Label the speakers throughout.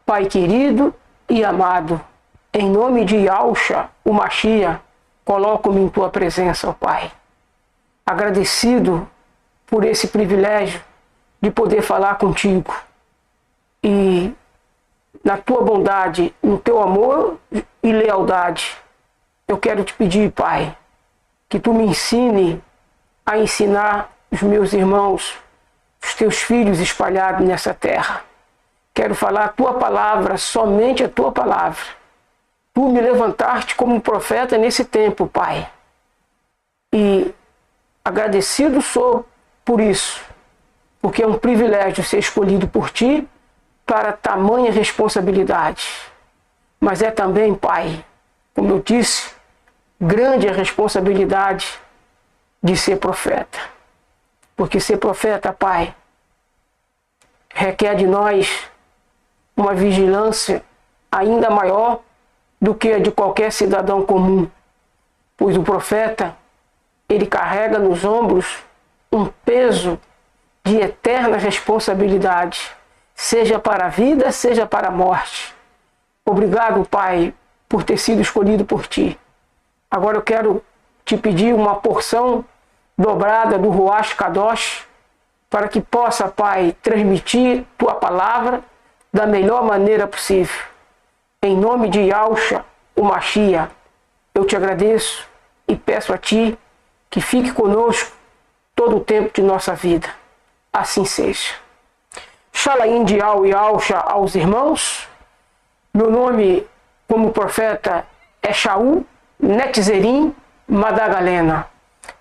Speaker 1: Pai querido e amado, em nome de Yahushua, o Mashiach, coloco-me em tua presença, ó Pai. Agradecido por esse privilégio de poder falar contigo. E na tua bondade, no teu amor e lealdade, eu quero te pedir, Pai, que tu me ensine a ensinar os meus irmãos, os teus filhos espalhados nessa terra. Quero falar a tua palavra, somente a tua palavra. Tu me levantaste como profeta nesse tempo, Pai. E agradecido sou por isso, porque é um privilégio ser escolhido por ti para tamanha responsabilidade. Mas é também, Pai, como eu disse, grande a responsabilidade de ser profeta. Porque ser profeta, Pai, requer de nós uma vigilância ainda maior do que a de qualquer cidadão comum. Pois o profeta, ele carrega nos ombros um peso de eterna responsabilidade, seja para a vida, seja para a morte. Obrigado, Pai, por ter sido escolhido por ti. Agora eu quero te pedir uma porção dobrada do Ruach Kadosh, para que possa, Pai, transmitir tua palavra da melhor maneira possível. Em nome de Yahushua, o Mashiach, eu te agradeço e peço a ti que fique conosco todo o tempo de nossa vida. Assim seja. Shalom de Yahushua aos irmãos. Meu nome como profeta é Shaul Netzerim Madagalena.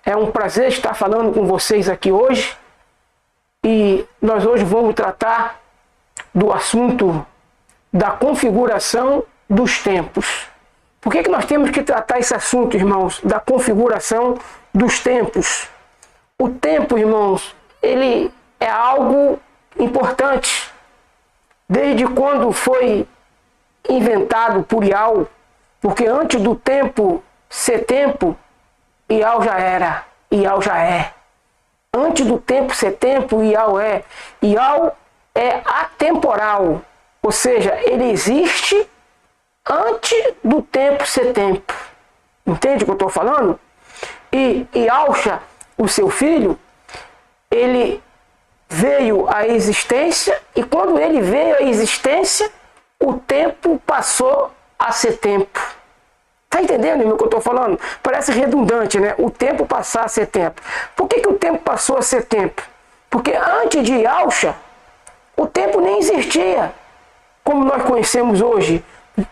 Speaker 1: É um prazer estar falando com vocês aqui hoje. E nós hoje vamos tratar do assunto da configuração dos tempos. Por que nós temos que tratar esse assunto, irmãos, da configuração dos tempos? O tempo, irmãos, ele é algo importante. Desde quando foi inventado por Yahweh, porque antes do tempo ser tempo, Yahweh já era, Yahweh já é. Antes do tempo ser tempo, Yahweh é. Yahweh é atemporal, ou seja, ele existe antes do tempo ser tempo. Entende o que eu estou falando? E Yahushua, o seu filho, ele veio à existência, e quando ele veio à existência, o tempo passou a ser tempo. Está entendendo o que eu estou falando? Parece redundante, né? O tempo passar a ser tempo. Por que o tempo passou a ser tempo? Porque antes de Yahushua, o tempo nem existia, como nós conhecemos hoje,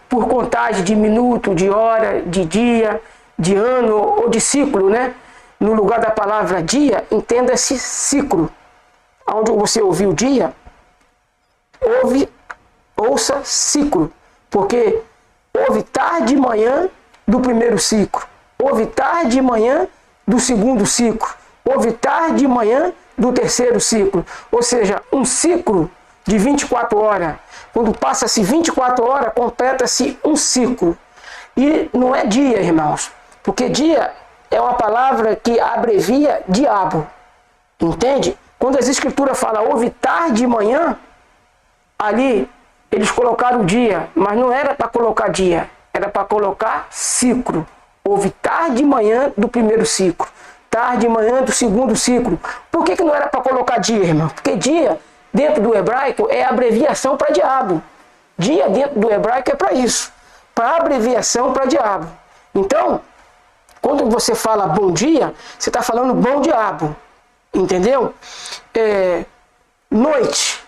Speaker 1: por contagem de minuto, de hora, de dia, de ano ou de ciclo, né? No lugar da palavra dia, entenda-se ciclo. Onde você ouviu dia, ouça ciclo, porque houve tarde e manhã do primeiro ciclo, houve tarde e manhã do segundo ciclo, houve tarde e manhã do terceiro ciclo, ou seja, um ciclo de 24 horas. Quando passa-se 24 horas, completa-se um ciclo. E não é dia, irmãos, porque dia é uma palavra que abrevia diabo, entende? Quando as escrituras falam houve tarde e manhã, ali eles colocaram dia, mas não era para colocar dia, era para colocar ciclo. Houve tarde e manhã do primeiro ciclo, tarde e manhã do segundo ciclo. Por que não era para colocar dia, irmão? Porque dia, dentro do hebraico, é abreviação para diabo. Dia dentro do hebraico é para isso, para abreviação para diabo. Então, quando você fala bom dia, você está falando bom diabo. Entendeu? Noite.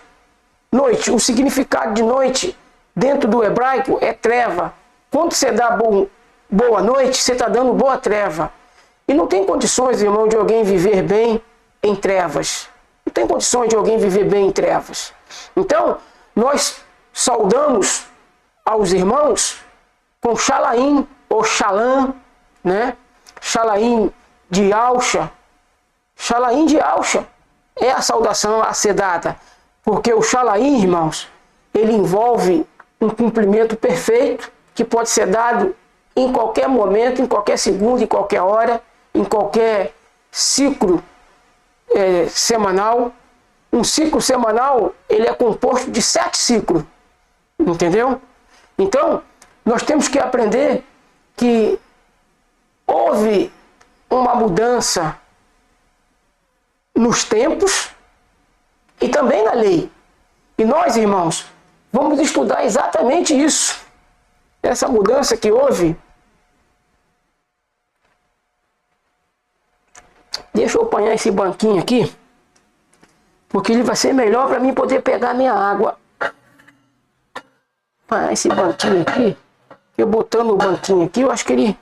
Speaker 1: Noite, o significado de noite dentro do hebraico é treva. Quando você dá boa noite, você está dando boa treva. E não tem condições, irmão, de alguém viver bem em trevas. Não tem condições de alguém viver bem em trevas. Então, nós saudamos aos irmãos com Shalaim ou Shalom, né? Shalaim de Yahushua. Shalaim de Yahushua é a saudação a ser dada, porque o Shalaim, irmãos, ele envolve um cumprimento perfeito que pode ser dado em qualquer momento, em qualquer segundo, em qualquer hora, em qualquer ciclo semanal. Um ciclo semanal, ele é composto de 7 ciclos. Entendeu? Então, nós temos que aprender que houve uma mudança nos tempos e também na lei. E nós, irmãos, vamos estudar exatamente isso. Essa mudança que houve. Deixa eu apanhar esse banquinho aqui, porque ele vai ser melhor para mim poder pegar minha água. Apanhar esse banquinho aqui. Eu botando o banquinho aqui, eu acho que ele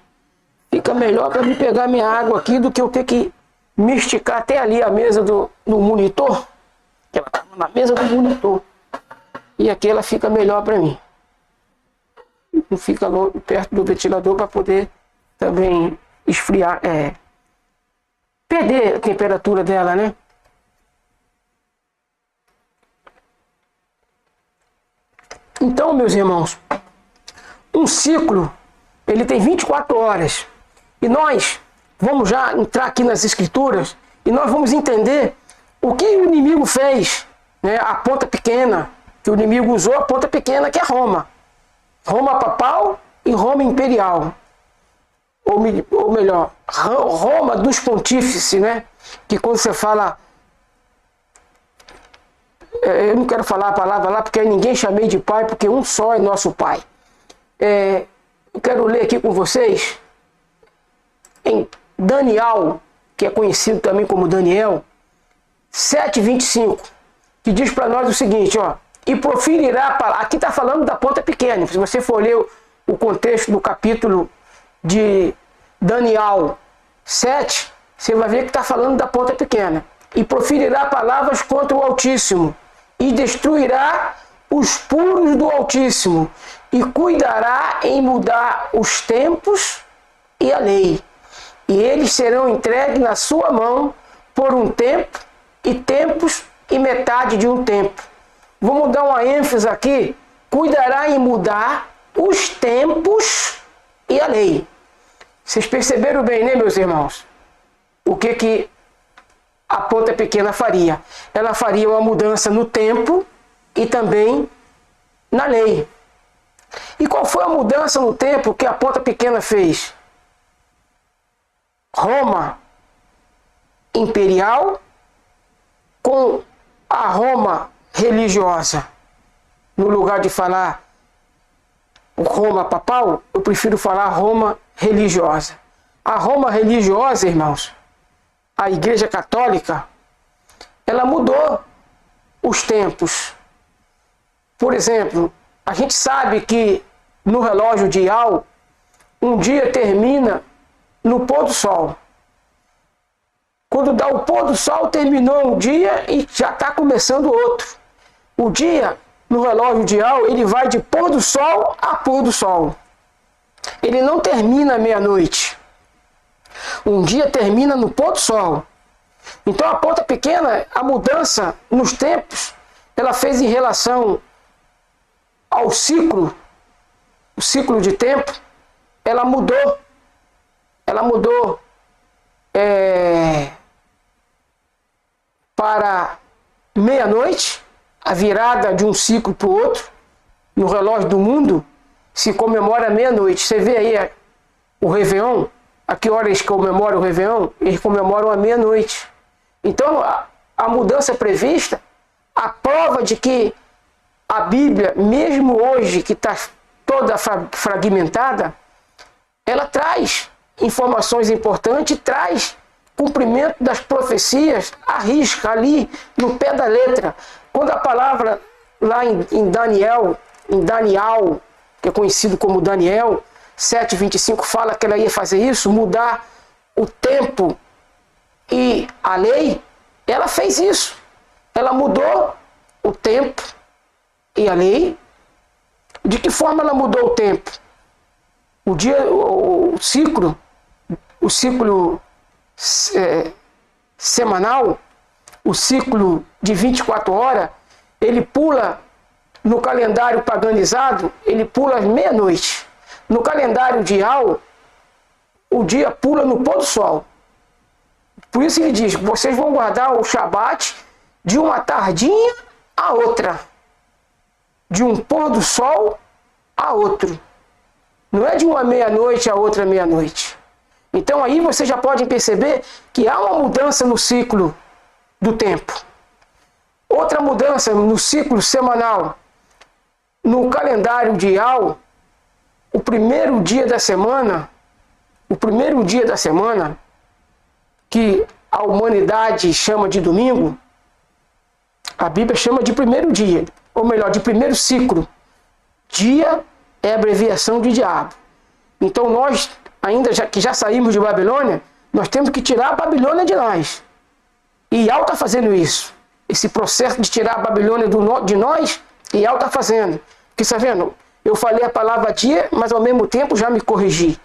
Speaker 1: fica melhor para mim pegar minha água aqui do que eu ter que me esticar até ali a mesa do monitor. Ela tá na mesa do monitor. E aqui ela fica melhor para mim. Não fica perto do ventilador para poder também esfriar, perder a temperatura dela, né? Então, meus irmãos, um ciclo, ele tem 24 horas. E nós vamos já entrar aqui nas escrituras e nós vamos entender o que o inimigo fez, né? A ponta pequena, que o inimigo usou a ponta pequena, que é Roma. Roma papal e Roma imperial. Ou melhor, Roma dos pontífices, né? Que quando você fala... Eu não quero falar a palavra lá, porque ninguém chamei de pai, porque um só é nosso pai. Eu quero ler aqui com vocês, em Daniel, que é conhecido também como Daniel, 7:25, que diz para nós o seguinte, ó: e proferirá a palavra. Aqui está falando da ponta pequena. Se você for ler o contexto do capítulo de Daniel 7, você vai ver que está falando da ponta pequena. E proferirá palavras contra o Altíssimo, e destruirá os puros do Altíssimo, e cuidará em mudar os tempos e a lei. E eles serão entregues na sua mão por um tempo, e tempos, e metade de um tempo. Vamos dar uma ênfase aqui. Cuidará em mudar os tempos e a lei. Vocês perceberam bem, né, meus irmãos? O que a ponta pequena faria? Ela faria uma mudança no tempo e também na lei. E qual foi a mudança no tempo que a ponta pequena fez? Roma imperial com a Roma religiosa. No lugar de falar Roma papal, eu prefiro falar Roma religiosa. A Roma religiosa, irmãos, a Igreja Católica, ela mudou os tempos. Por exemplo, a gente sabe que no relógio dial, um dia termina no pôr do sol. Quando dá o pôr do sol, terminou um dia e já está começando outro. O dia, no relógio dial, ele vai de pôr do sol a pôr do sol. Ele não termina à meia-noite. Um dia termina no pôr do sol. Então a ponta pequena, a mudança nos tempos, ela fez em relação ao ciclo, o ciclo de tempo, ela mudou. Ela mudou para meia-noite, a virada de um ciclo para o outro. No relógio do mundo se comemora meia-noite. Você vê aí o Réveillon, a que horas comemora o Réveillon? Eles comemoram a meia-noite. Então a mudança prevista, a prova de que a Bíblia, mesmo hoje que está toda fragmentada, ela traz informações importantes, traz cumprimento das profecias, arrisca ali no pé da letra. Quando a palavra lá em Daniel, que é conhecido como Daniel 7:25, fala que ela ia fazer isso, mudar o tempo e a lei, ela fez isso. Ela mudou o tempo e a lei. De que forma ela mudou o tempo? O ciclo semanal, o ciclo de 24 horas, ele pula no calendário paganizado, ele pula às meia-noite. No calendário dial, o dia pula no pôr do sol. Por isso ele diz, vocês vão guardar o Shabat de uma tardinha a outra. de um pôr do sol a outro. Não é de uma meia-noite a outra meia-noite. Então aí vocês já podem perceber que há uma mudança no ciclo do tempo. Outra mudança no ciclo semanal. No calendário dial, o primeiro dia da semana, que a humanidade chama de domingo, a Bíblia chama de primeiro dia, ou melhor, de primeiro ciclo. Dia é abreviação de diabo. Então nós, que já saímos de Babilônia, nós temos que tirar a Babilônia de nós. E Iau está fazendo isso. Esse processo de tirar a Babilônia de nós, Iau está fazendo. Porque, está vendo? Eu falei a palavra dia, mas ao mesmo tempo já me corrigi.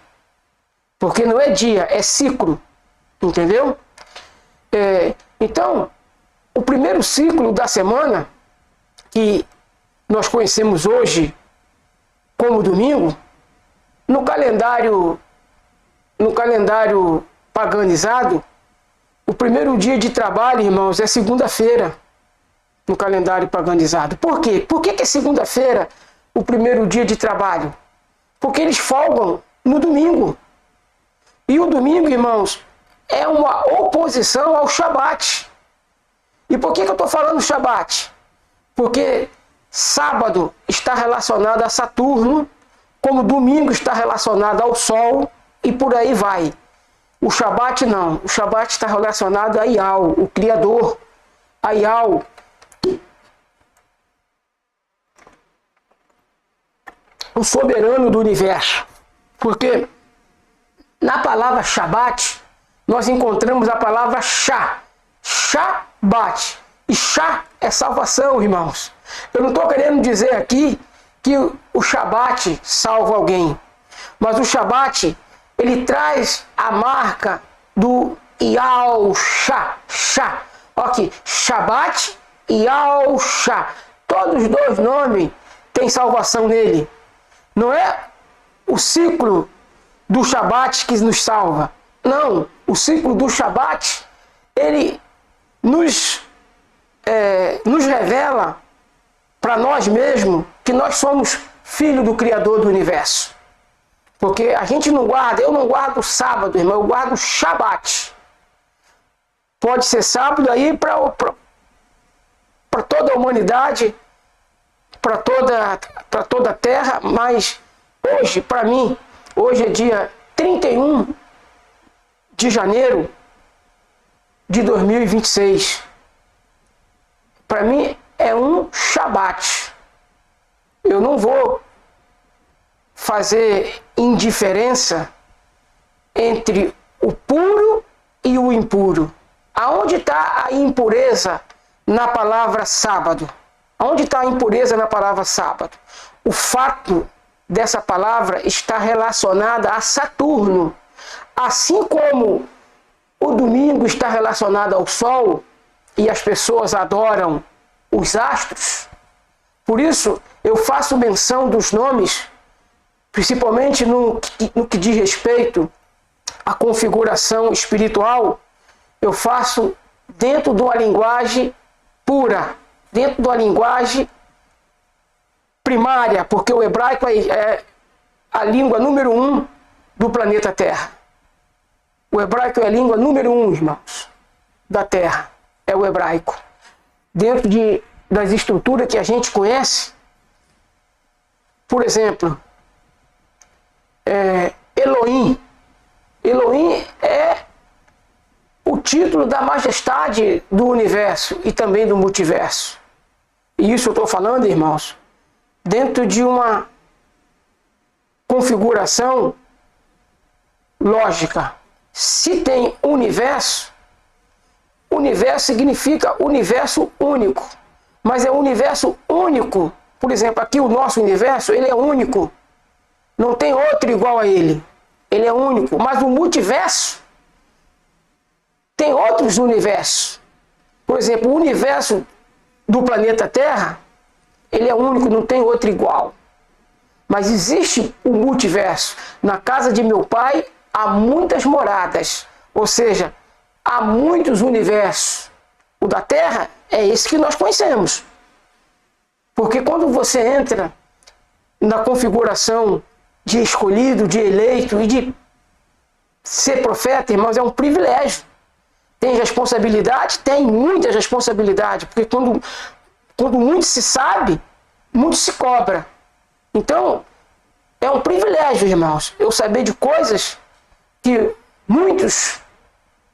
Speaker 1: Porque não é dia, é ciclo. Entendeu? Então, o primeiro ciclo da semana, que nós conhecemos hoje como domingo, no calendário paganizado, o primeiro dia de trabalho, irmãos, é segunda-feira no calendário paganizado. Por quê? Por que é segunda-feira o primeiro dia de trabalho? Porque eles folgam no domingo. E o domingo, irmãos, é uma oposição ao Shabat. E por que eu estou falando Shabat? Porque sábado está relacionado a Saturno, como domingo está relacionado ao Sol, e por aí vai. O Shabat não. O Shabat está relacionado a Iau, o Criador. A Iau, o soberano do universo. Porque na palavra Shabat, nós encontramos a palavra Shá. Shabat. E Shá é salvação, irmãos. Eu não estou querendo dizer aqui que o Shabat salva alguém. Mas o Shabat, ele traz a marca do Yahushua. Ok, Shabat e Yahushua. Todos os dois nomes têm salvação nele. Não é o ciclo do Shabat que nos salva. Não, o ciclo do Shabat, ele nos revela para nós mesmos que nós somos filhos do Criador do Universo. Porque a gente não guarda, eu não guardo sábado, irmão, eu guardo Shabat. Pode ser sábado aí para toda a humanidade, para toda a terra, mas hoje, para mim, hoje é dia 31 de janeiro de 2026. Para mim é um Shabat. Eu não vou fazer indiferença entre o puro e o impuro. Aonde está a impureza na palavra sábado? Aonde está a impureza na palavra sábado? O fato dessa palavra está relacionada a Saturno. Assim como o domingo está relacionado ao Sol e as pessoas adoram os astros, por isso eu faço menção dos nomes, principalmente no que diz respeito à configuração espiritual, eu faço dentro de uma linguagem pura, dentro de uma linguagem primária, porque o hebraico é a língua número 1 do planeta Terra. O hebraico é a língua número 1, irmãos, da Terra. É o hebraico. Dentro das estruturas que a gente conhece, por exemplo, Elohim. Elohim é o título da majestade do universo e também do multiverso. E isso eu estou falando, irmãos, dentro de uma configuração lógica. Se tem universo, universo significa universo único. Mas é um universo único. Por exemplo, aqui o nosso universo, ele é único. Não tem outro igual a ele. Ele é único. Mas o multiverso tem outros universos. Por exemplo, o universo do planeta Terra, ele é único, não tem outro igual. Mas existe o multiverso. Na casa de meu pai, há muitas moradas. Ou seja, há muitos universos. O da Terra é esse que nós conhecemos. Porque quando você entra na configuração de escolhido, de eleito e de ser profeta, irmãos, é um privilégio. Tem responsabilidade? Tem muita responsabilidade, porque quando muito se sabe, muito se cobra. Então, é um privilégio, irmãos, eu saber de coisas que muitos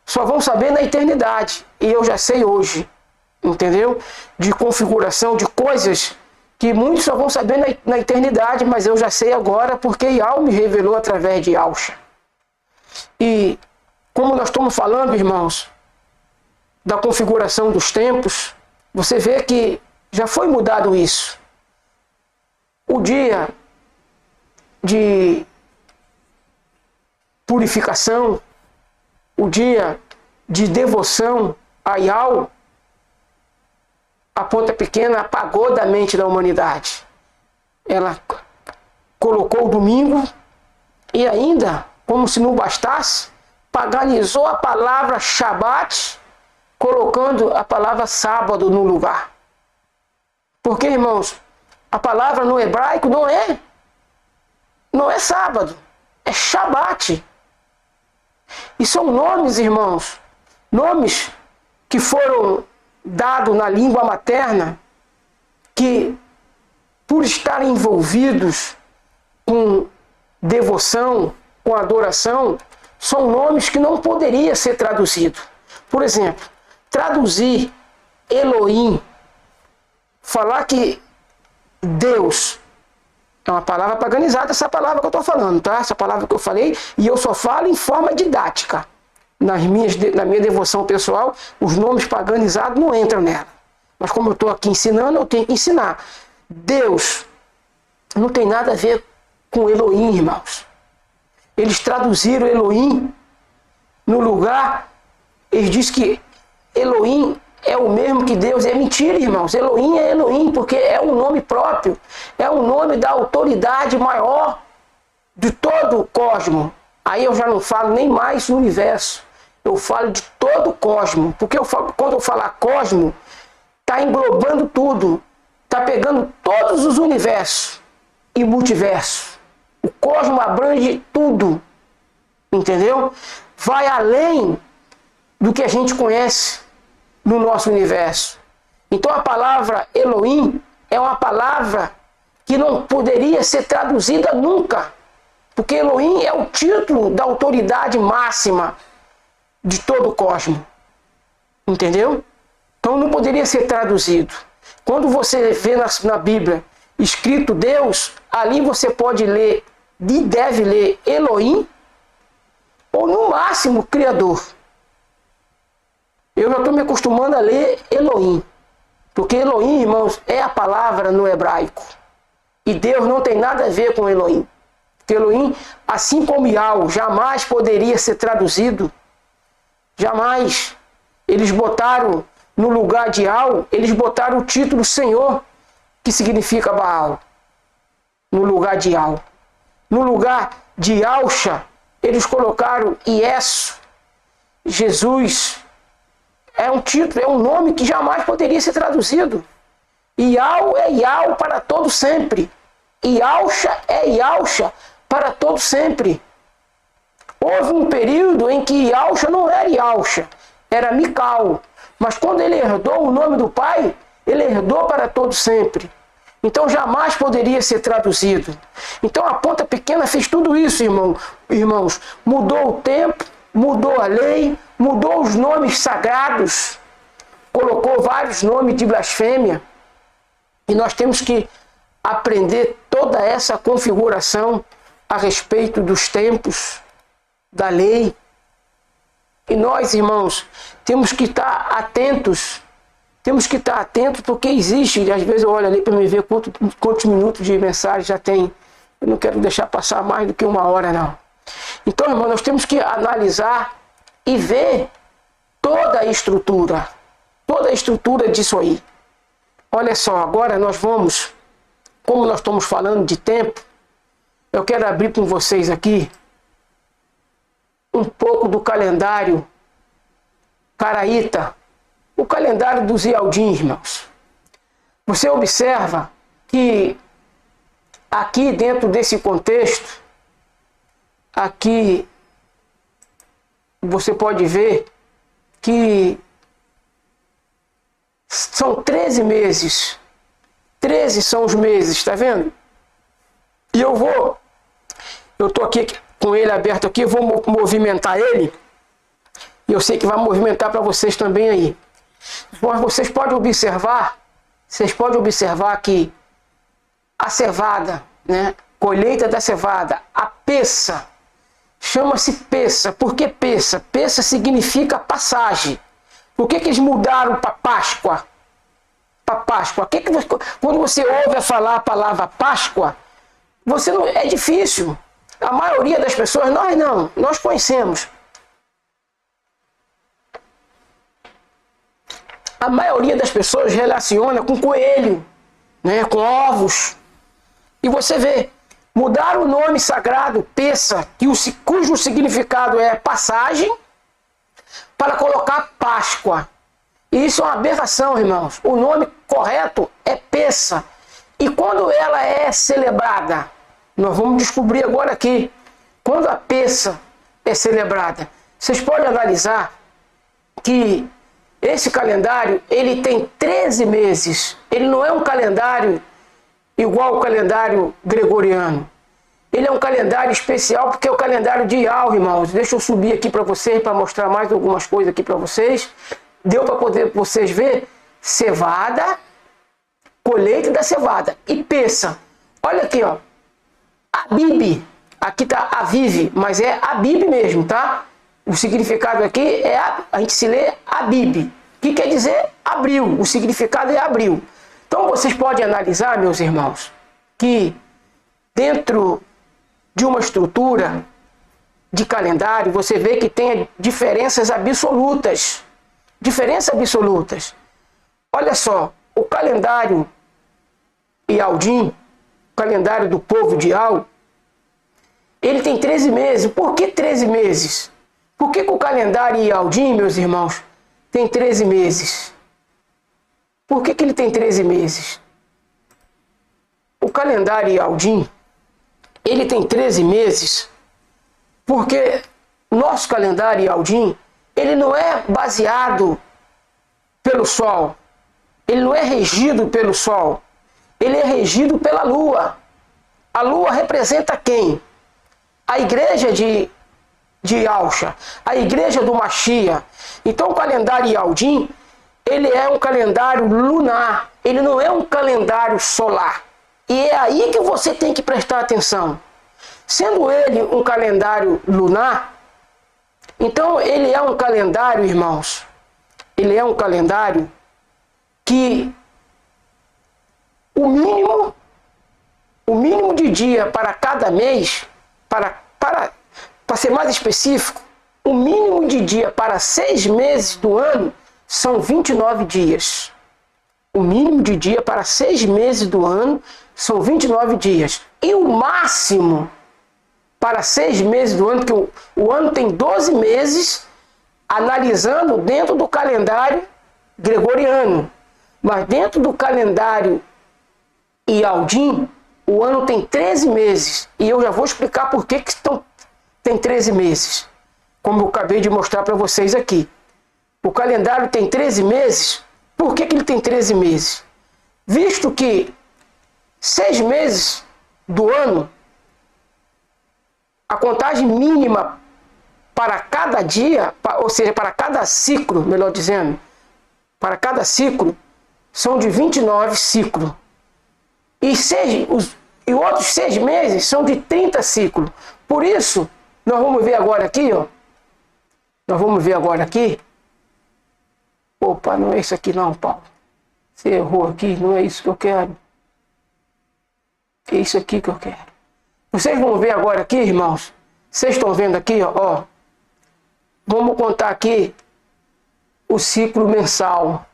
Speaker 1: só vão saber na eternidade. E eu já sei hoje, entendeu? De configuração, de coisas que muitos só vão saber na eternidade, mas eu já sei agora porque Yahweh me revelou através de Yausha. E como nós estamos falando, irmãos, da configuração dos tempos, você vê que já foi mudado isso. O dia de purificação, o dia de devoção a Yahweh, a ponta pequena apagou da mente da humanidade. Ela colocou o domingo e ainda, como se não bastasse, paganizou a palavra Shabat, colocando a palavra sábado no lugar. Porque, irmãos, a palavra no hebraico não é sábado, é Shabat. E são nomes, irmãos, nomes que foram dados na língua materna, que por estarem envolvidos com devoção, com adoração, são nomes que não poderiam ser traduzidos. Por exemplo, traduzir Elohim, falar que Deus é uma palavra paganizada, essa palavra que eu estou falando, tá? Essa palavra que eu falei, e eu só falo em forma didática. Na minha devoção pessoal, os nomes paganizados não entram nela. Mas como eu estou aqui ensinando, eu tenho que ensinar. Deus não tem nada a ver com Elohim, irmãos. Eles traduziram Elohim no lugar, eles dizem que Elohim é o mesmo que Deus. É mentira, irmãos. Elohim é Elohim, porque é um nome próprio, é o nome da autoridade maior de todo o cosmos. Aí eu já não falo nem mais do universo, eu falo de todo o cosmos, porque quando eu falar cosmos, está englobando tudo, está pegando todos os universos e multiversos. O cosmos abrange tudo, entendeu? Vai além do que a gente conhece no nosso universo. Então a palavra Elohim é uma palavra que não poderia ser traduzida nunca, porque Elohim é o título da autoridade máxima de todo o cosmos, entendeu? Então não poderia ser traduzido. Quando você vê na Bíblia escrito Deus, ali você pode ler e deve ler Elohim, ou no máximo Criador. Eu já estou me acostumando a ler Elohim, porque Elohim, irmãos, é a palavra no hebraico, e Deus não tem nada a ver com Elohim. Porque Elohim, assim como Yahweh, jamais poderia ser traduzido, jamais. Eles botaram no lugar de Yahweh, eles botaram o título Senhor, que significa Baal, no lugar de Yahweh. No lugar de Yausha, eles colocaram Iesu, Jesus. É um título, é um nome que jamais poderia ser traduzido. Yahweh é Yahweh para todo sempre. Yausha é Yausha para todo sempre. Houve um período em que Yausha não era Yausha, era Mical. Mas quando ele herdou o nome do pai, ele herdou para todo sempre. Então jamais poderia ser traduzido. Então a ponta pequena fez tudo isso, irmãos. Mudou o tempo, mudou a lei, mudou os nomes sagrados, colocou vários nomes de blasfêmia. E nós temos que aprender toda essa configuração a respeito dos tempos, da lei. E nós, irmãos, temos que estar atentos. Temos que estar atentos porque existe, às vezes eu olho ali para me ver quantos minutos de mensagem já tem. Eu não quero deixar passar mais do que 1 hora, não. Então, irmão, nós temos que analisar e ver toda a estrutura disso aí. Olha só, agora nós vamos, como nós estamos falando de tempo, eu quero abrir com vocês aqui um pouco do calendário caraíta, o calendário dos Ialdins, irmãos. Você observa que aqui dentro desse contexto, aqui você pode ver que são 13 meses. 13 são os meses, tá vendo? E eu tô aqui com ele aberto aqui, eu vou movimentar ele. E eu sei que vai movimentar para vocês também aí. Mas vocês podem observar que a cevada, né? Colheita da cevada, a peça, chama-se peça. Por que peça? Peça significa passagem. Por que eles mudaram para Páscoa? Para Páscoa. Quando você ouve falar a palavra Páscoa, você não, é difícil. A maioria das pessoas, nós conhecemos. A maioria das pessoas relaciona com coelho, né, com ovos. E você vê, mudaram o nome sagrado, peça, cujo significado é passagem, para colocar Páscoa. E isso é uma aberração, irmãos. O nome correto é peça. E quando ela é celebrada, nós vamos descobrir agora aqui, quando a peça é celebrada, vocês podem analisar que esse calendário, ele tem 13 meses. Ele não é um calendário igual ao calendário gregoriano. Ele é um calendário especial porque é o calendário de Iau, irmãos. Deixa eu subir aqui para vocês, para mostrar mais algumas coisas aqui para vocês. Deu para poder vocês ver cevada, colheita da cevada e peça. Olha aqui, ó. Abib. Aqui tá Aviv, mas é Abib mesmo, tá? O significado aqui é, a gente se lê Abib, que quer dizer abril. O significado é abril. Então vocês podem analisar, meus irmãos, que dentro de uma estrutura de calendário, você vê que tem diferenças absolutas. Diferenças absolutas. Olha só, o calendário Iaudim, o calendário do povo de Iau, ele tem 13 meses. Por que 13 meses? Por que o calendário Iaudim, meus irmãos, tem 13 meses? Por que ele tem 13 meses? O calendário Iaudim, ele tem 13 meses porque nosso calendário Iaudim, ele não é baseado pelo Sol. Ele não é regido pelo Sol. Ele é regido pela Lua. A Lua representa quem? A igreja de Yahusha, a igreja do Mashiach. Então o calendário Iaudim, ele é um calendário lunar. Ele não é um calendário solar. E é aí que você tem que prestar atenção. Sendo ele um calendário lunar, então ele é um calendário, irmãos, ele é um calendário que o mínimo de dia para cada mês, para ser mais específico, o mínimo de dia para 6 meses do ano são 29 dias. O mínimo de dia para 6 meses do ano são 29 dias. E o máximo para 6 meses do ano, porque o ano tem 12 meses, analisando dentro do calendário gregoriano. Mas dentro do calendário Iaudim, o ano tem 13 meses. E eu já vou explicar por que tem 13 meses. Como eu acabei de mostrar para vocês aqui. O calendário tem 13 meses. Por que ele tem 13 meses? Visto que 6 meses do ano, a contagem mínima para cada dia, ou seja, para cada ciclo, melhor dizendo, para cada ciclo, são de 29 ciclos. E outros 6 meses são de 30 ciclos. Por isso, nós vamos ver agora aqui, ó. Nós vamos ver agora aqui. Opa, não é isso aqui não, Paulo. Você errou aqui, não é isso que eu quero. É isso aqui que eu quero. Vocês vão ver agora aqui, irmãos. Vocês estão vendo aqui, ó. Vamos contar aqui o ciclo mensal.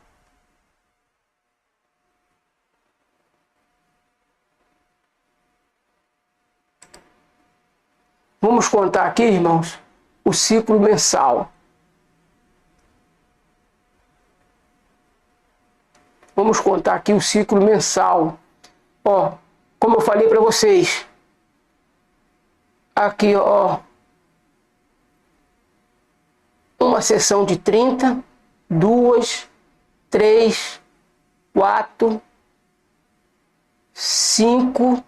Speaker 1: Vamos contar aqui, irmãos, o ciclo mensal. Vamos vamos contar aqui o ciclo mensal. Ó, como eu falei para vocês, aqui, ó, uma sessão de 30, 2, 3, 4, 5,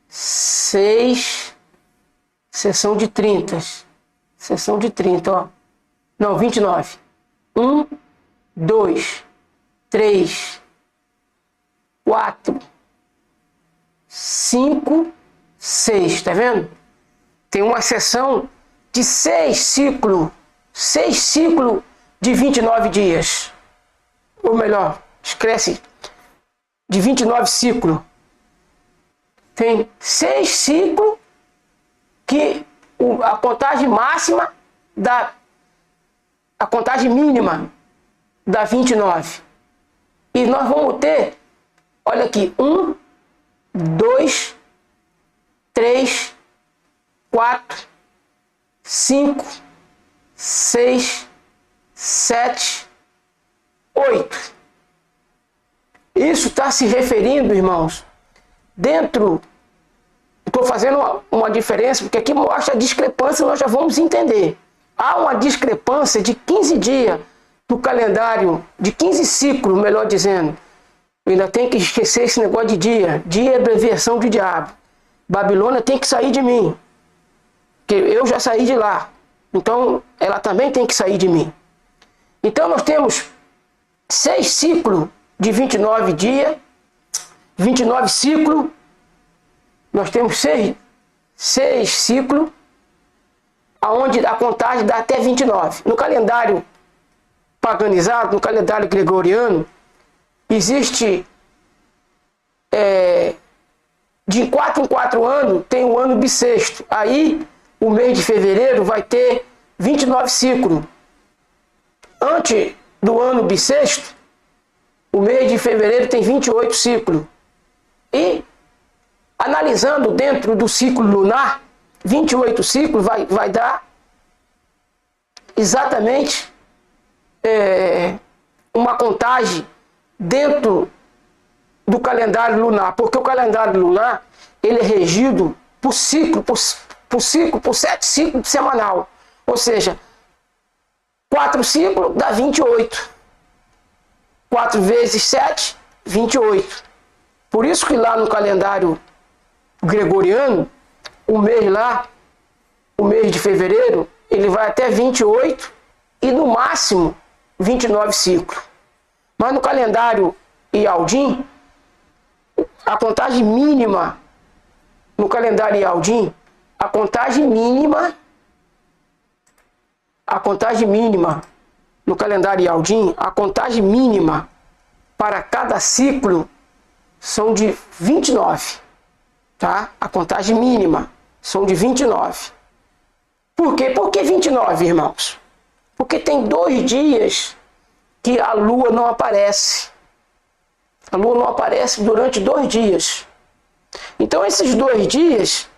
Speaker 1: 6, sessão de 30. Sessão de 30, ó. Não, 29. 1, 2, 3, 4, 5, 6. Tá vendo? Tem uma sessão de 6 ciclos. 6 ciclos de 29 dias. Ou melhor, escreve de 29 ciclos. Tem 6 ciclos que a contagem máxima a contagem mínima dá 29. E nós vamos ter, olha aqui, 1, 2, 3, 4, 5, 6, 7, 8. Isso está se referindo, irmãos, dentro... Estou fazendo uma diferença, porque aqui mostra a discrepância, nós já vamos entender. Há uma discrepância de 15 dias do calendário, de 15 ciclos, melhor dizendo. Eu ainda tenho que esquecer esse negócio de dia. Dia é abreviação de diabo. Babilônia tem que sair de mim, porque eu já saí de lá. Então, ela também tem que sair de mim. Então, nós temos 6 ciclos de 29 dias, 29 ciclos. Nós temos 6 ciclos, onde a contagem dá até 29. No calendário paganizado, no calendário gregoriano, existe de 4 em 4 anos, tem o ano bissexto. Aí, o mês de fevereiro vai ter 29 ciclos. Antes do ano bissexto, o mês de fevereiro tem 28 ciclos. E analisando dentro do ciclo lunar, 28 ciclos vai dar exatamente uma contagem dentro do calendário lunar, porque o calendário lunar ele é regido por 7 ciclos semanal, ou seja, 4 ciclos dá 28, 4 vezes 7, 28. Por isso que lá no calendário gregoriano, o mês de fevereiro, ele vai até 28 e no máximo 29 ciclos. Mas no calendário Ialdim, a contagem mínima no calendário Ialdim, a contagem mínima no calendário Ialdim, a contagem mínima para cada ciclo são de 29. Tá? A contagem mínima são de 29. Por quê? Por que 29, irmãos? Porque tem 2 dias que a lua não aparece. A lua não aparece durante 2 dias. Então esses 2 dias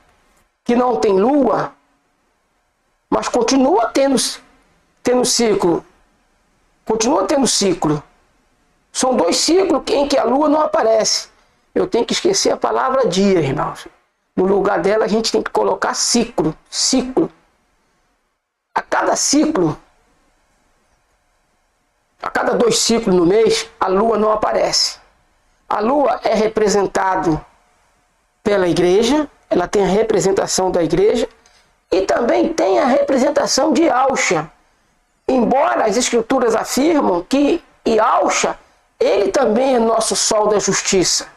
Speaker 1: que não tem lua, mas continua tendo ciclo. Continua tendo ciclo. São 2 ciclos em que a lua não aparece. Eu tenho que esquecer a palavra dia, irmãos. No lugar dela a gente tem que colocar ciclo. Ciclo. A cada ciclo, a cada 2 ciclos no mês, a lua não aparece. A lua é representada pela igreja, ela tem a representação da igreja e também tem a representação de Yahshua. Embora as escrituras afirmam que Yahshua, ele também é nosso sol da justiça.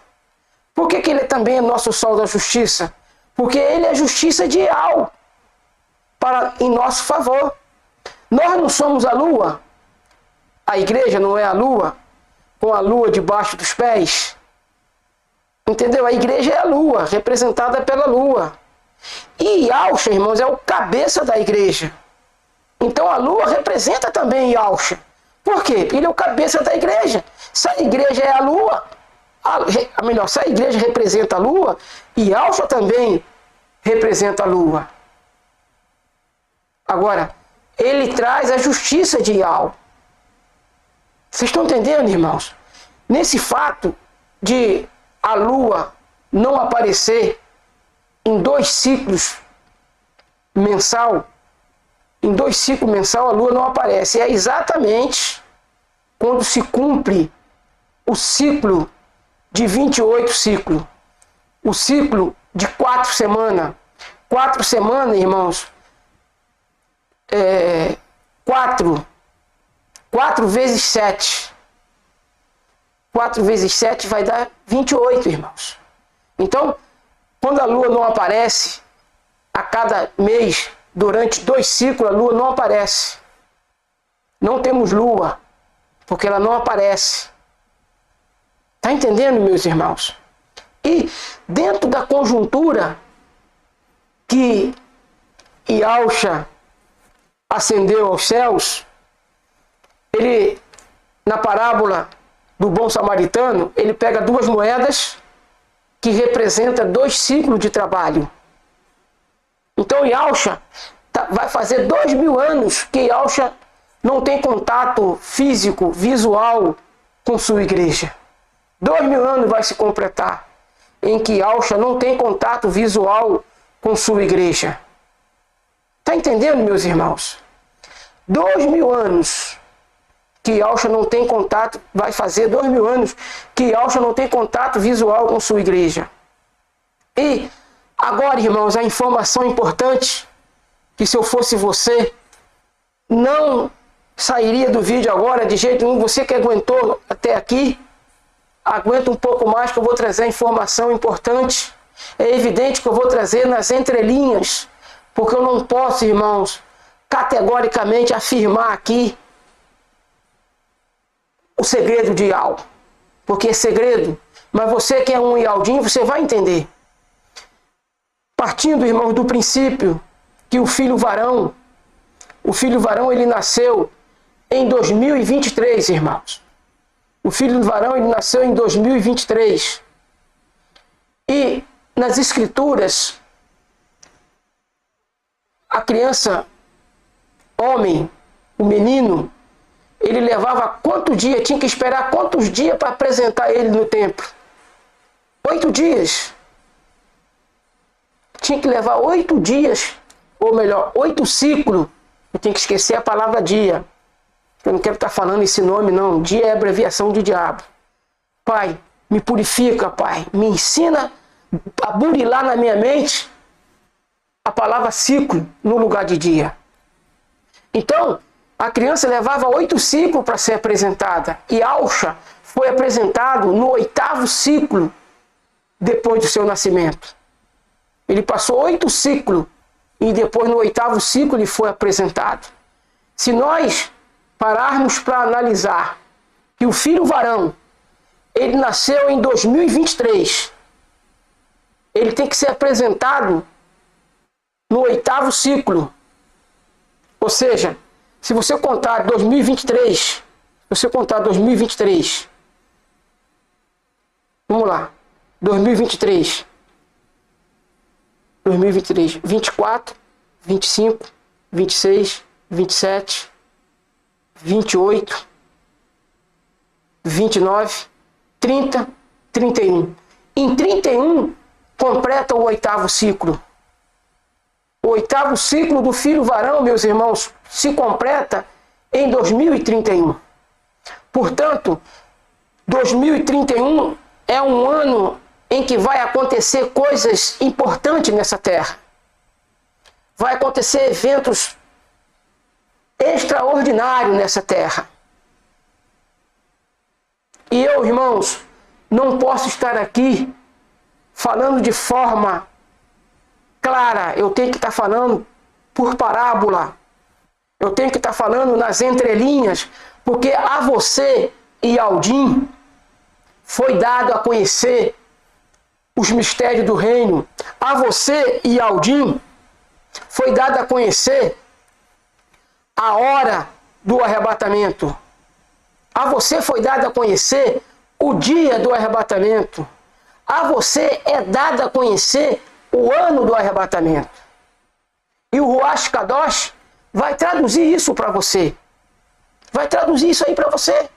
Speaker 1: Por que ele também é nosso sol da justiça? Porque ele é a justiça de Yahweh em nosso favor. Nós não somos a lua. A igreja não é a lua, com a lua debaixo dos pés. Entendeu? A igreja é a lua, representada pela lua. E Yahshua, irmãos, é o cabeça da igreja. Então a lua representa também Yahshua. Por quê? Porque ele é o cabeça da igreja. Se a igreja é a lua, se a igreja representa a lua, Yahshua também representa a lua. Agora, ele traz a justiça de Yahweh. Vocês estão entendendo, irmãos? Nesse fato de a lua não aparecer em 2 ciclos mensal, em 2 ciclos mensal a lua não aparece. É exatamente quando se cumpre o ciclo de 28 ciclos. O ciclo de 4 semanas. 4 semanas, irmãos, 4 vezes 7. 4 vezes 7 vai dar 28, irmãos. Então, quando a lua não aparece, a cada mês, durante 2 ciclos, a lua não aparece. Não temos lua, porque ela não aparece. Está entendendo, meus irmãos? E dentro da conjuntura que Iauxa ascendeu aos céus, ele, na parábola do bom samaritano, ele pega 2 moedas que representam 2 ciclos de trabalho. Então Iauxa vai fazer 2000 anos que Iauxa não tem contato físico, visual com sua igreja. 2000 anos vai se completar em que Iauxa não tem contato visual com sua igreja. Está entendendo, meus irmãos? 2000 anos que Iauxa não tem contato, vai fazer 2000 anos que Iauxa não tem contato visual com sua igreja. E agora, irmãos, a informação importante, que se eu fosse você, não sairia do vídeo agora de jeito nenhum. Você que aguentou até aqui, aguenta um pouco mais que eu vou trazer a informação importante. É evidente que eu vou trazer nas entrelinhas, porque eu não posso, irmãos, categoricamente afirmar aqui o segredo de Iau, porque é segredo, mas você que é um ialdinho, você vai entender. Partindo, irmãos, do princípio que o filho varão ele nasceu em 2023, irmãos. O filho do varão ele nasceu em 2023. E nas escrituras, a criança, homem, o menino, ele levava quantos dias, tinha que esperar quantos dias para apresentar ele no templo? 8 dias. Tinha que levar 8 dias, ou melhor, 8 ciclos. Eu tenho que esquecer a palavra dia. Eu não quero estar falando esse nome, não. Dia é abreviação de diabo. Pai, me purifica, Pai. Me ensina a burilar na minha mente a palavra ciclo no lugar de dia. Então, a criança levava 8 ciclos para ser apresentada. E Iauxa foi apresentado no 8º ciclo depois do seu nascimento. Ele passou 8 ciclos e depois no 8º ciclo ele foi apresentado. Se nós pararmos para analisar que o filho varão, ele nasceu em 2023, ele tem que ser apresentado no 8º ciclo. Ou seja, se você contar 2023, vamos lá, 2023, 24, 25, 26, 27, 28, 29, 30, 31. Em 31, completa o 8º ciclo. O 8º ciclo do filho varão, meus irmãos, se completa em 2031. Portanto, 2031 é um ano em que vai acontecer coisas importantes nessa terra. Vai acontecer eventos extraordinários nessa terra. E eu, irmãos, não posso estar aqui falando de forma clara. Eu tenho que estar falando por parábola. Eu tenho que estar falando nas entrelinhas, porque a você, Ialdim, foi dado a conhecer os mistérios do reino. A você, Ialdim, foi dado a conhecer a hora do arrebatamento. A você foi dado a conhecer o dia do arrebatamento. A você é dado a conhecer o ano do arrebatamento. E o Ruach Kadosh vai traduzir isso para você. Vai traduzir isso aí para você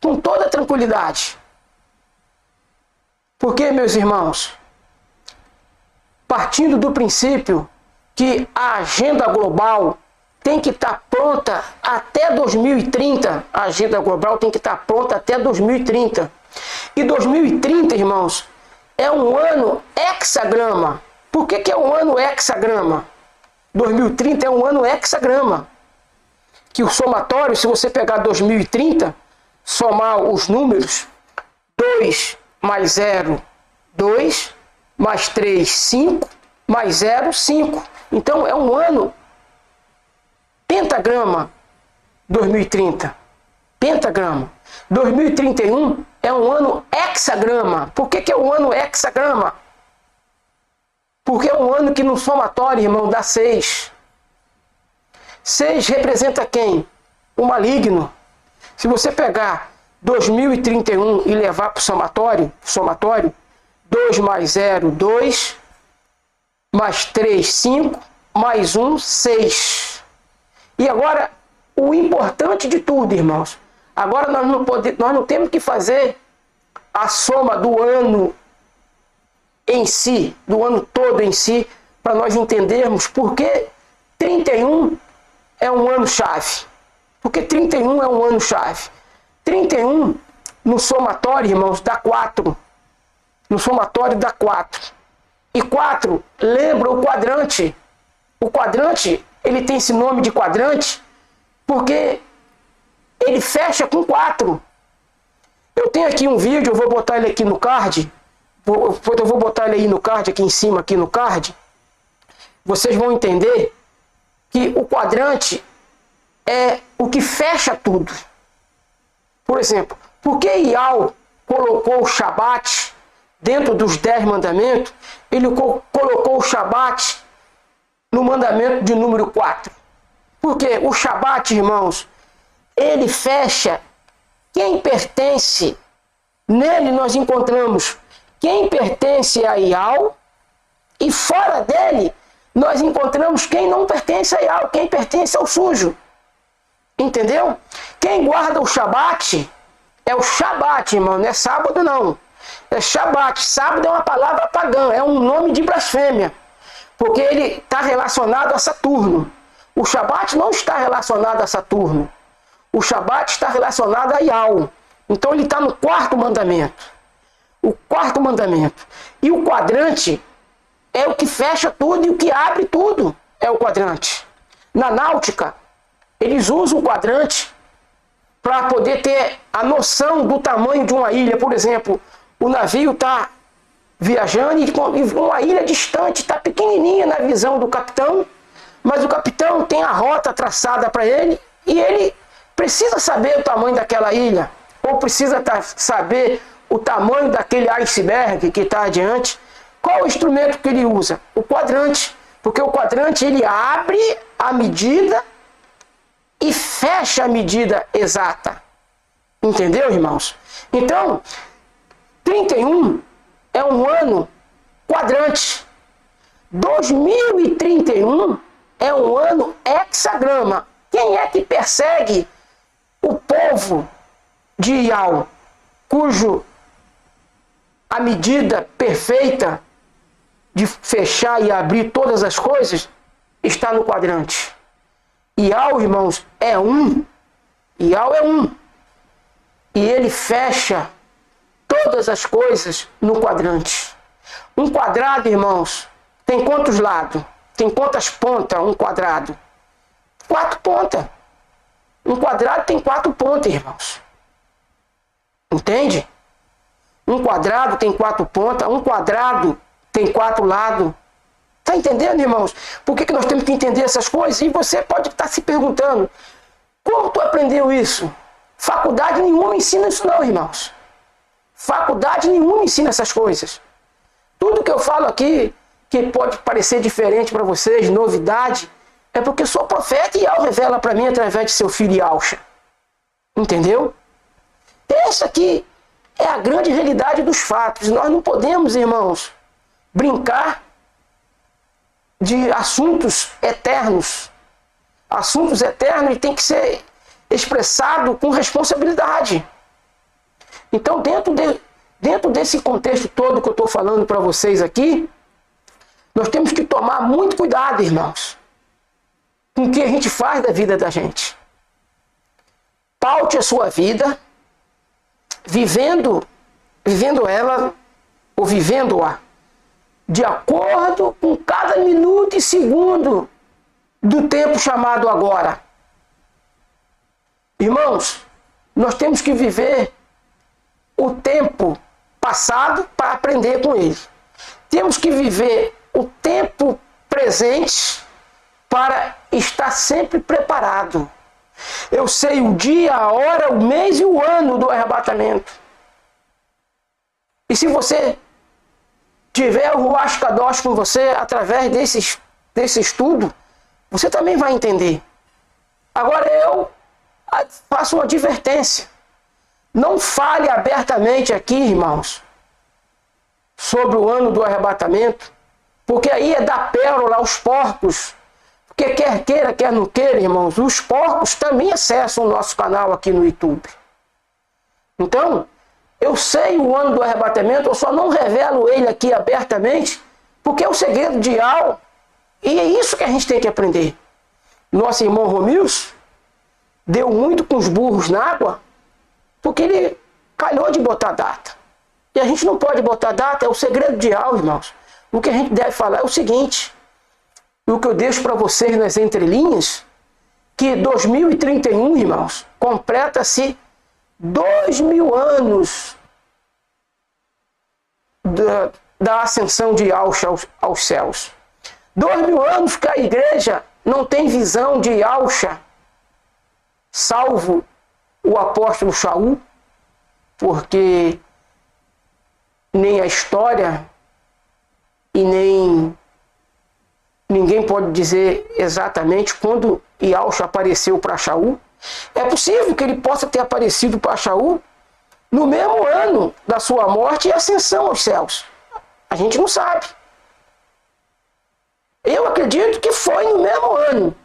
Speaker 1: com toda tranquilidade. Porque, meus irmãos, partindo do princípio que a agenda global tem que estar pronta até 2030, a agenda global tem que estar pronta até 2030. E 2030, irmãos, é um ano hexagrama. Por que é um ano hexagrama? 2030 é um ano hexagrama. Que o somatório, se você pegar 2030, somar os números, 2 mais 0, 2, mais 3, 5, mais 0, 5. Então é um ano pentagrama, 2030. Pentagrama. 2031 é um ano hexagrama. Por que é um ano hexagrama? Porque é um ano que no somatório, irmão, dá 6. 6 representa quem? O maligno. Se você pegar 2031 e levar para o somatório, 2 mais 0, 2, mais 3, 5, mais 1, 6. E agora, o importante de tudo, irmãos, agora nós não temos que fazer a soma do ano em si, do ano todo em si, para nós entendermos por que 31 é um ano-chave. Porque 31 é um ano-chave. 31, no somatório, irmãos, dá 4. No somatório dá 4. E 4 lembra o quadrante. O quadrante, ele tem esse nome de quadrante porque ele fecha com 4. Eu tenho aqui um vídeo, eu vou botar ele aqui no card. Eu vou botar ele aí no card, aqui em cima, aqui no card. Vocês vão entender que o quadrante é o que fecha tudo. Por exemplo, por que Iau colocou o Shabat dentro dos 10 mandamentos? Ele colocou o Shabat no mandamento de número 4. Porque o Shabat, irmãos, ele fecha quem pertence. Nele nós encontramos quem pertence a Iau, e fora dele nós encontramos quem não pertence a Iau, quem pertence ao sujo. Entendeu? Quem guarda o Shabat é o Shabat, irmão, não é sábado não. É Shabat. Sábado é uma palavra pagã, é um nome de blasfêmia, porque ele está relacionado a Saturno. O Shabat não está relacionado a Saturno. O Shabat está relacionado a Iau. Então ele está no 4º mandamento. O 4º mandamento. E o quadrante é o que fecha tudo e o que abre tudo. É o quadrante. Na náutica, eles usam o quadrante para poder ter a noção do tamanho de uma ilha. Por exemplo, o navio está viajando e uma ilha distante, está pequenininha na visão do capitão, mas o capitão tem a rota traçada para ele e ele precisa saber o tamanho daquela ilha, ou precisa saber o tamanho daquele iceberg que está adiante. Qual o instrumento que ele usa? O quadrante, porque o quadrante ele abre a medida e fecha a medida exata. Entendeu, irmãos? Então, 31 é um ano quadrante. 2031 é um ano hexagrama. Quem é que persegue o povo de Iau, cujo a medida perfeita de fechar e abrir todas as coisas está no quadrante? Iau, irmãos, é 1. Iau é 1. E ele fecha todas as coisas no quadrante. Um quadrado, irmãos, tem quantos lados? Tem quantas pontas um quadrado? 4 pontas. Um quadrado tem 4 pontas, irmãos. Entende? Um quadrado tem 4 pontas, um quadrado tem 4 lados. Está entendendo, irmãos? Por que nós temos que entender essas coisas? E você pode estar se perguntando, como tu aprendeu isso? Faculdade nenhuma ensina isso não, irmãos. Faculdade nenhuma ensina essas coisas. Tudo que eu falo aqui, que pode parecer diferente para vocês, novidade, é porque eu sou profeta e Iau revela para mim através de seu filho Yausha. Entendeu? Essa aqui é a grande realidade dos fatos. Nós não podemos, irmãos, brincar de assuntos eternos. Assuntos eternos têm que ser expressados com responsabilidade. Então, dentro dentro desse contexto todo que eu estou falando para vocês aqui, nós temos que tomar muito cuidado, irmãos, com o que a gente faz da vida da gente. Paute a sua vida, vivendo ela, ou vivendo-a, de acordo com cada minuto e segundo do tempo chamado agora. Irmãos, nós temos que viver o tempo passado para aprender com ele. Temos que viver o tempo presente para estar sempre preparado. Eu sei o dia, a hora, o mês e o ano do arrebatamento. E se você tiver o Ruach Kadosh com você, através desse estudo, você também vai entender. Agora eu faço uma advertência. Não fale abertamente aqui, irmãos, sobre o ano do arrebatamento, porque aí é dar pérola aos porcos. Porque quer queira, quer não queira, irmãos, os porcos também acessam o nosso canal aqui no YouTube. Então, eu sei o ano do arrebatamento, eu só não revelo ele aqui abertamente, porque é o segredo de Yahweh, e é isso que a gente tem que aprender. Nosso irmão Romilson deu muito com os burros na água, porque ele calhou de botar data. E a gente não pode botar data, é o segredo de Yahweh, irmãos. O que a gente deve falar é o seguinte, e o que eu deixo para vocês nas entrelinhas, que 2031, irmãos, completa-se 2000 anos da ascensão de Yahushua aos céus. 2000 anos que a igreja não tem visão de Yahushua, salvo o apóstolo Shaul, porque nem a história e nem ninguém pode dizer exatamente quando Yahushua apareceu para Shaul. É possível que ele possa ter aparecido para Shaul no mesmo ano da sua morte e ascensão aos céus. A gente não sabe. Eu acredito que foi no mesmo ano.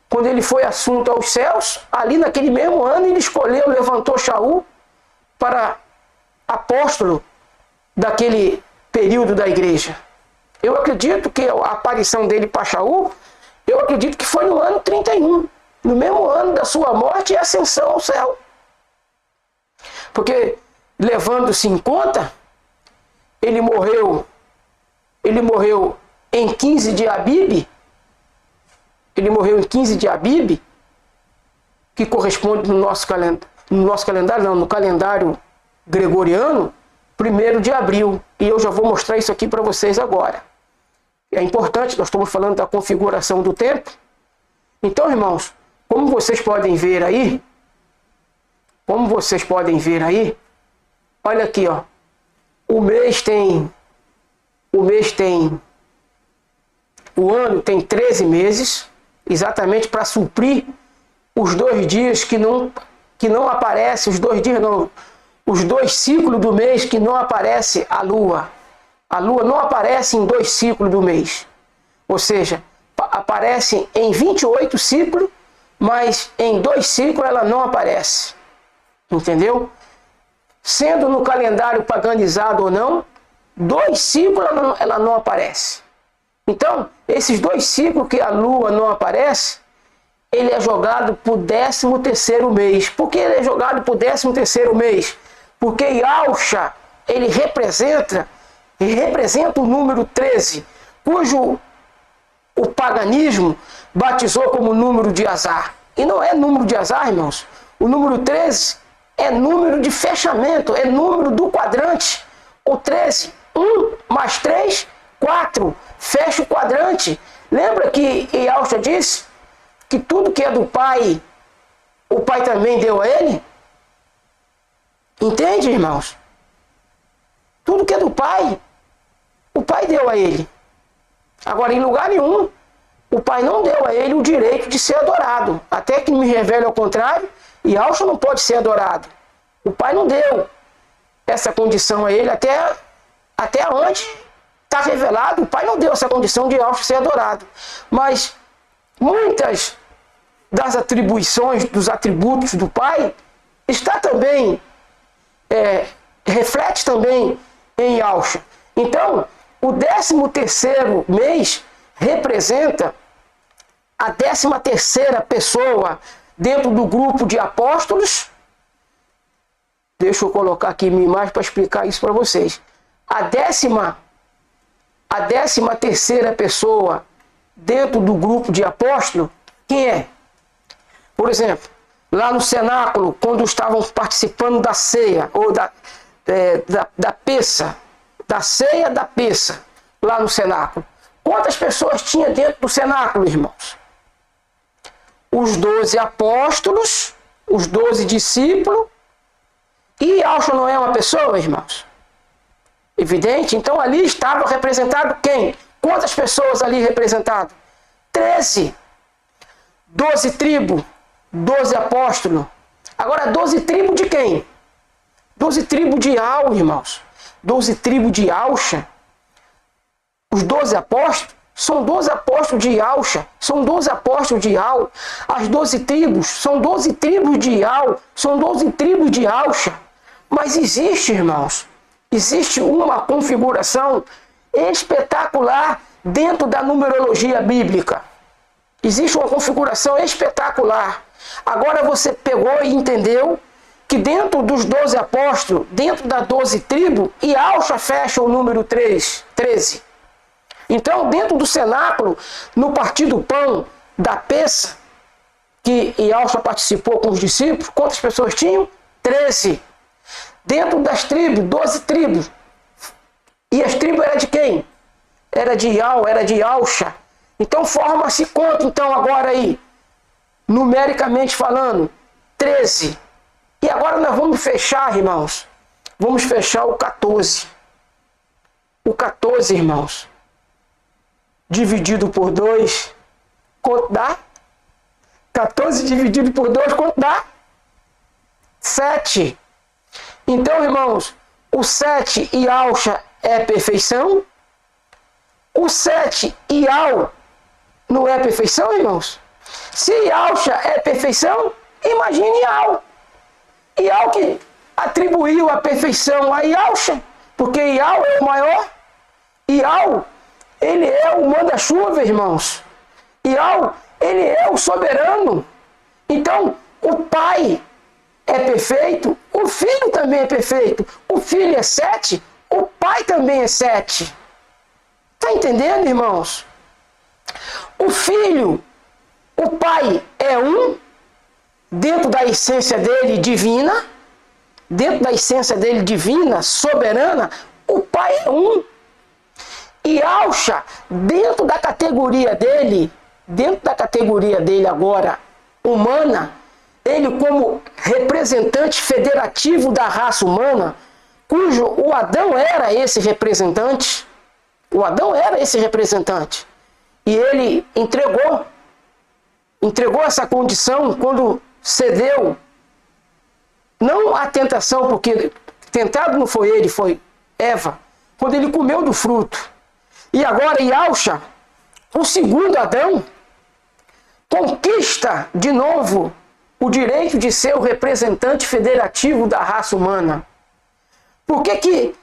Speaker 1: Quando ele foi assunto aos céus, ali naquele mesmo ano ele escolheu, levantou Shaul para apóstolo daquele período da igreja. Eu acredito que a aparição dele para Shaul, eu acredito que foi no ano 31, no mesmo ano da sua morte e ascensão ao céu. Porque, levando-se em conta, ele morreu em 15 de Abib, que corresponde no calendário gregoriano, 1º de abril. E eu já vou mostrar isso aqui para vocês agora. É importante, nós estamos falando da configuração do tempo. Então, irmãos, como vocês podem ver aí, olha aqui, ó. O ano tem 13 meses, exatamente para suprir os 2 dias que não aparecem, os 2 ciclos do mês que não aparece a lua. A lua não aparece em 2 ciclos do mês. Ou seja, aparece em 28 ciclos, mas em 2 ciclos ela não aparece. Entendeu? Sendo no calendário paganizado ou não, 2 ciclos ela não aparece. Então, esses 2 ciclos que a lua não aparece, ele é jogado para o 13º mês. Por que ele é jogado para o 13º mês? Porque Yahushua, ele representa o número 13, cujo o paganismo batizou como número de azar. E não é número de azar, irmãos. O número 13 é número de fechamento, é número do quadrante. O 13, 1 mais 3, 4. Fecha o quadrante. Lembra que Yahushua disse que tudo que é do Pai, o Pai também deu a ele? Entende, irmãos? Tudo que é do Pai, o Pai deu a ele. Agora, em lugar nenhum, o Pai não deu a ele o direito de ser adorado. Até que me revele ao contrário, Yahushua não pode ser adorado. O Pai não deu essa condição a ele, até onde está revelado, o Pai não deu essa condição de Yahushua ser adorado. Mas muitas das atribuições, dos atributos do Pai, está também reflete também em Yahusha. Então, o 13º mês representa a 13ª pessoa dentro do grupo de apóstolos. Deixa eu colocar aqui minha imagem para explicar isso para vocês. A 13ª pessoa dentro do grupo de apóstolos, quem é? Por exemplo, lá no cenáculo, quando estavam participando da ceia, ou da peça, da ceia da peça, lá no cenáculo. Quantas pessoas tinha dentro do cenáculo, irmãos? Os 12 apóstolos, os 12 discípulos, e Yahusha não é uma pessoa, irmãos? Evidente? Então ali estava representado quem? Quantas pessoas ali representadas? 13. 12 tribos, 12 apóstolos. Agora 12 tribos de quem? 12 tribos de Yahweh, irmãos. 12 tribos de Yahusha. Os 12 apóstolos são 12 apóstolos de Yahusha. São 12 apóstolos de Yahweh. As 12 tribos são 12 tribos de Yahweh. São 12 tribos de Yahusha. Mas existe, irmãos, existe uma configuração espetacular dentro da numerologia bíblica. Existe uma configuração espetacular. Agora você pegou e entendeu que dentro dos 12 apóstolos, dentro das 12 tribos, Yahusha fecha o número 13. Então, dentro do cenáculo, no partir do pão da peça, que Yahusha participou com os discípulos, quantas pessoas tinham? 13. Dentro das tribos, 12 tribos. E as tribos eram de quem? Era de Yahweh, era de Yahusha. Então forma-se quanto então agora aí? Numericamente falando, 13. E agora nós vamos fechar, irmãos. Vamos fechar o 14. O 14, irmãos, dividido por 2, quanto dá? 14 dividido por 2, quanto dá? 7. Então, irmãos, o 7 e Yahusha é perfeição. O 7 e Yahweh não é perfeição, irmãos? Se Yahusha é perfeição, imagine Yahweh. Yahweh que atribuiu a perfeição a Yahusha, porque Yahweh é o maior. Yahweh, ele é o manda-chuva, irmãos. Yahweh, ele é o soberano. Então, o Pai é perfeito, o Filho também é perfeito. O Filho é 7, o Pai também é 7. Está entendendo, irmãos? O Filho, o Pai é um, dentro da essência dele divina, soberana, o Pai é um. E Yahusha, dentro da categoria dele agora, humana, ele como representante federativo da raça humana, cujo o Adão era esse representante, e ele entregou essa condição quando cedeu, não à tentação, porque tentado não foi ele, foi Eva, quando ele comeu do fruto. E agora Yahusha, o segundo Adão, conquista de novo o direito de ser o representante federativo da raça humana. Por que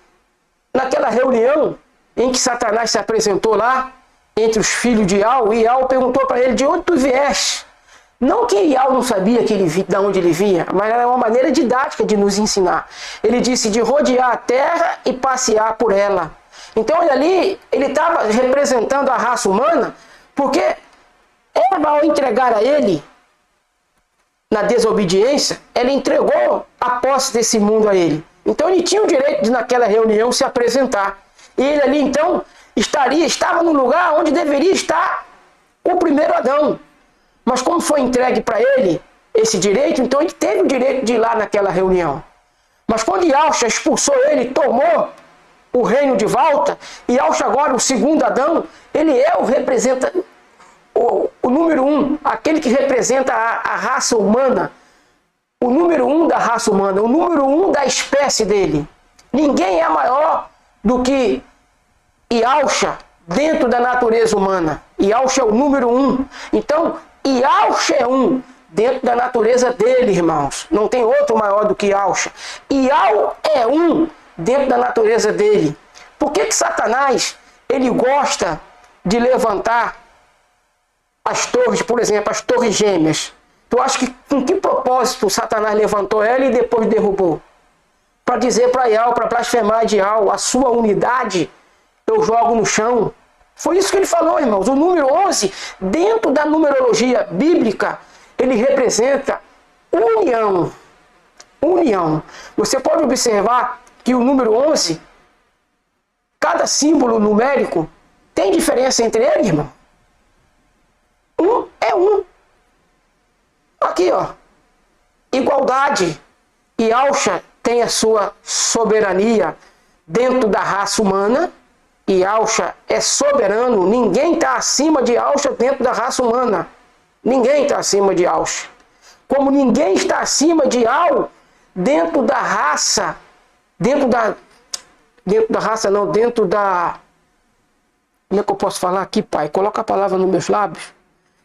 Speaker 1: naquela reunião em que Satanás se apresentou lá, entre os filhos de Yahweh, e Yahweh perguntou para ele, de onde tu vieste? Não que Yahweh não sabia de onde ele vinha, mas era uma maneira didática de nos ensinar. Ele disse de rodear a terra e passear por ela. Então ele estava representando a raça humana, porque Eva, ao entregar a ele, na desobediência, ela entregou a posse desse mundo a ele. Então ele tinha o direito de naquela reunião se apresentar. E ele ali então estava no lugar onde deveria estar o primeiro Adão. Mas como foi entregue para ele esse direito, então ele teve o direito de ir lá naquela reunião. Mas quando Yahusha expulsou ele, tomou o reino de volta, e Yahusha agora, o segundo Adão, ele é o número 1, aquele que representa a raça humana, o número 1 da raça humana, o número 1 da espécie dele. Ninguém é maior do que Yahusha dentro da natureza humana. Yahusha é o número 1. Então, Yahusha é 1. dentro da natureza dele, irmãos. Não tem outro maior do que Yahshua. E Yahweh é um dentro da natureza dele. Por que Satanás ele gosta de levantar as torres, por exemplo, as torres gêmeas? Tu acha que com que propósito Satanás levantou ela e depois derrubou? Para dizer para Yahweh, para blasfemar de Yahweh, a sua unidade eu jogo no chão. Foi isso que ele falou, irmãos. O número 11, dentro da numerologia bíblica, ele representa união. União. Você pode observar que o número 11, cada símbolo numérico, tem diferença entre eles, irmão? Um é um. Aqui, ó. Igualdade. E Yahshua tem a sua soberania dentro da raça humana. E Yahshua é soberano. Ninguém está acima de Yahshua dentro da raça humana. Ninguém está acima de Yahshua. Como ninguém está acima de Yahweh dentro da raça. Dentro da raça não, dentro da... Como é que eu posso falar aqui, pai? Coloca a palavra nos meus lábios.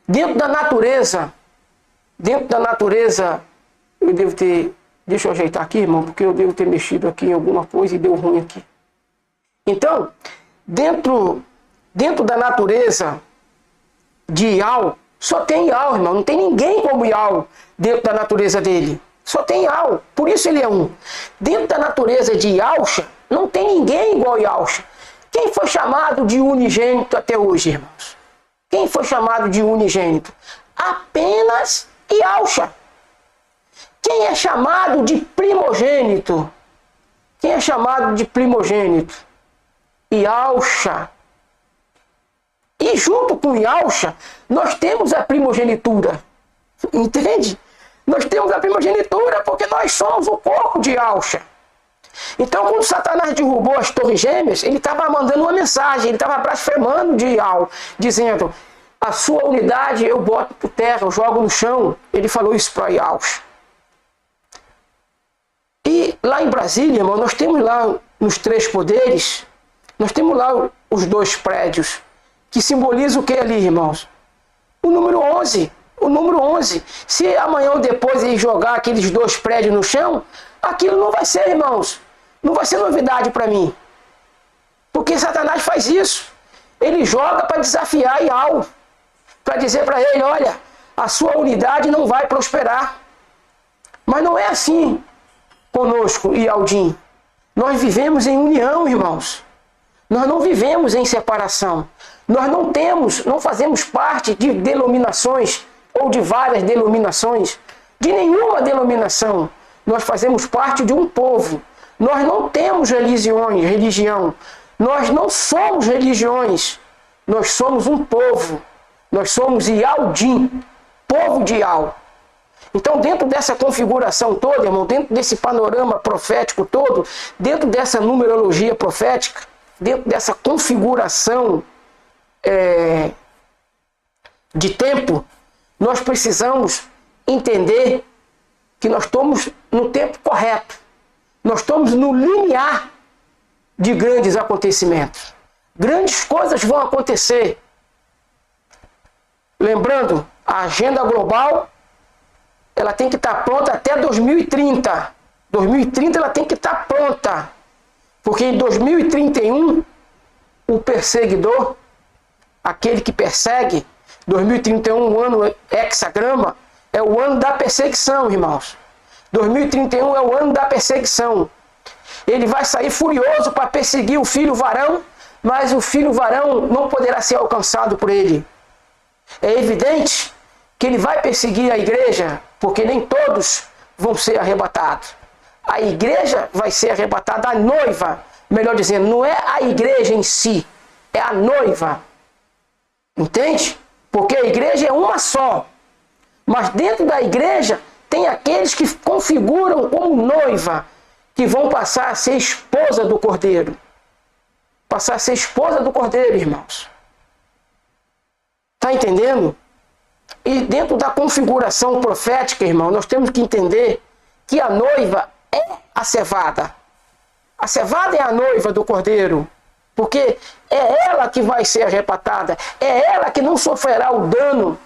Speaker 1: Dentro da natureza. Dentro da natureza, eu devo ter... Deixa eu ajeitar aqui, irmão, porque eu devo ter mexido aqui em alguma coisa e deu ruim aqui. Então, dentro da natureza de Yahweh, só tem Yahweh, irmão. Não tem ninguém como Yahweh dentro da natureza dele. Só tem Yahweh. Por isso ele é um. Dentro da natureza de Yahshua, não tem ninguém igual Yahshua. Quem foi chamado de unigênito até hoje, irmãos? Quem foi chamado de unigênito? Apenas Yahshua. Quem é chamado de primogênito? Quem é chamado de primogênito? Yahshua. E junto com Yahshua, nós temos a primogenitura. Entende? Nós temos a primogenitura porque nós somos o corpo de Yahshua. Então, quando Satanás derrubou as torres gêmeas, ele estava mandando uma mensagem, ele estava blasfemando de Yahweh, dizendo, a sua unidade eu boto por terra, eu jogo no chão. Ele falou isso para Yahshua. E lá em Brasília, irmão, nós temos lá nos três poderes, nós temos lá os dois prédios, que simbolizam o que ali, irmãos? O número 11. O número 11. Se amanhã ou depois ele jogar aqueles dois prédios no chão, aquilo não vai ser, irmãos, não vai ser novidade para mim. Porque Satanás faz isso. Ele joga para desafiar Yahweh, para dizer para ele, olha, a sua unidade não vai prosperar. Mas não é assim conosco e Aldim. Nós vivemos em união, irmãos. Nós não vivemos em separação. Nós não fazemos parte de denominações ou de várias denominações, de nenhuma denominação. Nós fazemos parte de um povo. Nós não temos religião. Nós não somos religiões. Nós somos um povo. Nós somos Yaldim, povo de Yal. Então, dentro dessa configuração toda, irmão, dentro desse panorama profético todo, dentro dessa numerologia profética, dentro dessa configuração de tempo, nós precisamos entender que nós estamos no tempo correto. Nós estamos no limiar de grandes acontecimentos. Grandes coisas vão acontecer. Lembrando, a agenda global, ela tem que estar pronta até 2030. 2030 ela tem que estar pronta. Porque em 2031, o perseguidor, aquele que persegue, 2031, o ano hexagrama, é o ano da perseguição, irmãos. 2031 é o ano da perseguição. Ele vai sair furioso para perseguir o filho varão, mas o filho varão não poderá ser alcançado por ele. É evidente que ele vai perseguir a igreja, porque nem todos vão ser arrebatados. A igreja vai ser arrebatada, a noiva, melhor dizendo, não é a igreja em si, é a noiva. Entende? Porque a igreja é uma só. Mas dentro da igreja tem aqueles que configuram como noiva, que vão passar a ser esposa do Cordeiro. Passar a ser esposa do Cordeiro, irmãos. Está entendendo? E dentro da configuração profética, irmão, nós temos que entender que a noiva é a cevada. A cevada é a noiva do Cordeiro. Porque é ela que vai ser arrebatada. É ela que não sofrerá o dano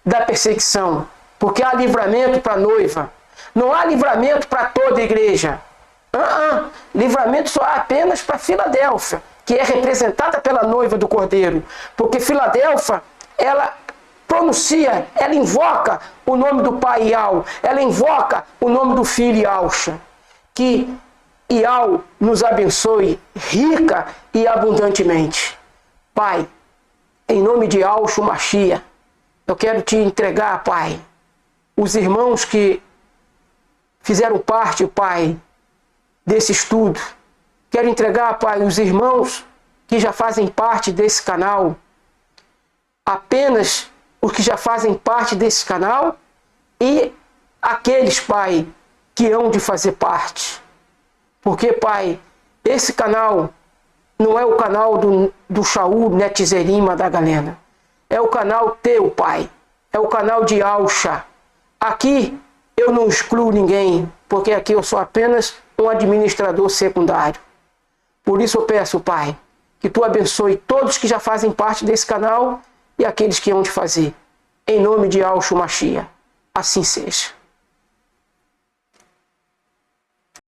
Speaker 1: da perseguição. porque há livramento para a noiva. Não há livramento para toda a igreja. Livramento só há apenas para Filadélfia, que é representada pela noiva do Cordeiro. Porque Filadélfia, ela pronuncia, ela invoca o nome do Pai Ial, ela invoca o nome do Filho Ialcha. Que Ial nos abençoe rica e abundantemente. Pai, em nome de Yahshua Mashiach, eu quero te entregar, Pai, os irmãos que fizeram parte, Pai, desse estudo. Quero entregar, Pai, os irmãos que já fazem parte desse canal, apenas os que já fazem parte desse canal e aqueles, Pai, que hão de fazer parte. Porque, Pai, esse canal não é o canal do Shaul Netzerim Madagalena. É o canal teu, Pai. É o canal de Yahshua. Aqui eu não excluo ninguém, porque aqui eu sou apenas um administrador secundário. Por isso eu peço, Pai, que tu abençoe todos que já fazem parte desse canal e aqueles que hão de fazer. Em nome de Yahshua Mashiach. Assim seja.